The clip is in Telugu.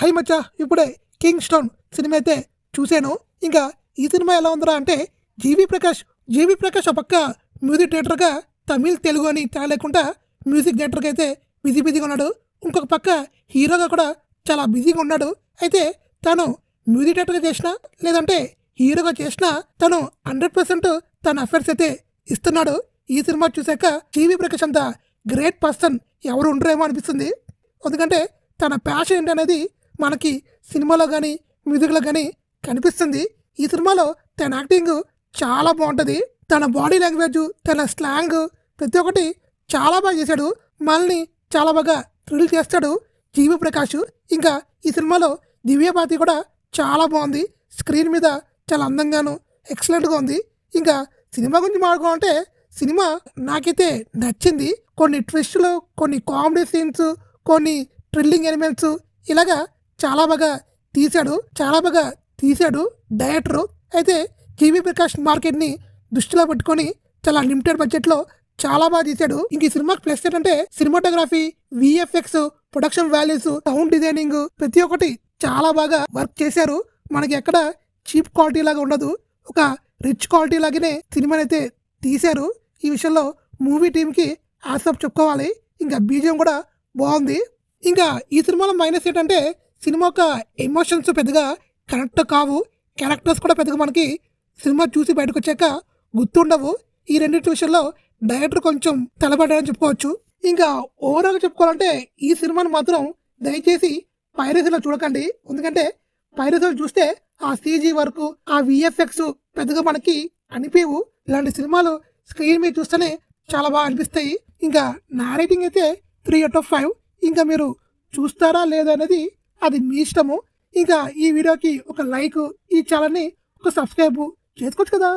హై మచ్చా, ఇప్పుడే కింగ్ స్టోన్ సినిమా అయితే చూశాను. ఇంకా ఈ సినిమా ఎలా ఉందిరా అంటే జీవి ప్రకాష్ ఒక పక్క మ్యూజిక్ డైరెక్టర్గా తమిళ్ తెలుగు అని తేడా లేకుండా మ్యూజిక్ డైరెక్టర్గా అయితే బిజీగా ఉన్నాడు. ఇంకొక పక్క హీరోగా కూడా చాలా బిజీగా ఉన్నాడు. అయితే తను మ్యూజిక్ డైరెక్టర్గా చేసినా లేదంటే హీరోగా చేసినా తను 100% తన అఫైర్స్ అయితే ఇస్తున్నాడు. ఈ సినిమా చూశాక జీవి ప్రకాష్ అంత గ్రేట్ పర్సన్ ఎవరు ఉండరేమో అనిపిస్తుంది. ఎందుకంటే తన ప్యాషన్ ఏంటనేది మనకి సినిమాలో కానీ మ్యూజిక్లో కానీ కనిపిస్తుంది. ఈ సినిమాలో తన యాక్టింగ్ చాలా బాగుంటుంది. తన బాడీ లాంగ్వేజ్, తన స్లాంగ్ ప్రతి ఒక్కటి చాలా బాగా చేశాడు. మనల్ని చాలా బాగా థ్రిల్ చేస్తాడు జీవి ప్రకాష్. ఇంకా ఈ సినిమాలో దివ్య భారతి కూడా చాలా బాగుంది. స్క్రీన్ మీద చాలా అందంగాను ఎక్సలెంట్గా ఉంది. ఇంకా సినిమా గురించి మాట్లాడుకోవాలంటే సినిమా నాకైతే నచ్చింది. కొన్ని ట్విస్టులు, కొన్ని కామెడీ సీన్స్, కొన్ని థ్రిల్లింగ్ ఎలిమెంట్స్ ఇలాగా చాలా బాగా తీశాడు డైరెక్టరు. అయితే జీవి ప్రకాష్ మార్కెట్ని దృష్టిలో పెట్టుకొని చాలా లిమిటెడ్ బడ్జెట్లో చాలా బాగా తీశాడు. ఇంక ఈ సినిమాకి ప్లస్ ఏంటంటే cinematography, VFX, production values, sound designing ప్రతి ఒక్కటి చాలా బాగా వర్క్ చేశారు. మనకి ఎక్కడ చీప్ క్వాలిటీ లాగా ఉండదు, ఒక రిచ్ క్వాలిటీ లాగానే సినిమానైతే తీశారు. ఈ విషయంలో మూవీ టీంకి హ్యాట్సాప్ చెప్పుకోవాలి. ఇంకా బీజిఎం కూడా బాగుంది. ఇంకా ఈ సినిమాలో మైనస్ ఏంటంటే సినిమా ఒక ఎమోషన్స్ పెద్దగా కనెక్ట్ కావు. క్యారెక్టర్స్ కూడా పెద్దగా మనకి సినిమా చూసి బయటకు వచ్చాక గుర్తుండవు. ఈ రెండింటి విషయంలో డైరెక్టర్ కొంచెం తలపడ్డాడని చెప్పుకోవచ్చు. ఇంకా ఓవరాల్గా చెప్పుకోవాలంటే ఈ సినిమాని మాత్రం దయచేసి పైరసీలో చూడకండి. ఎందుకంటే పైరసీలో చూస్తే ఆ సీజీ వరకు, ఆ విఎఫ్ఎక్స్ పెద్దగా మనకి అనిపించవు. ఇలాంటి సినిమాలు స్క్రీన్ మీద చూస్తేనే చాలా బాగా అనిపిస్తాయి. ఇంకా నా రేటింగ్ అయితే 3/5. ఇంకా మీరు చూస్తారా లేదా అనేది అది మీ ఇష్టము. ఇంకా ఈ వీడియోకి ఒక లైక్, ఈ ఛానల్ని ఒక సబ్స్క్రైబ్ చేసుకోవచ్చు కదా.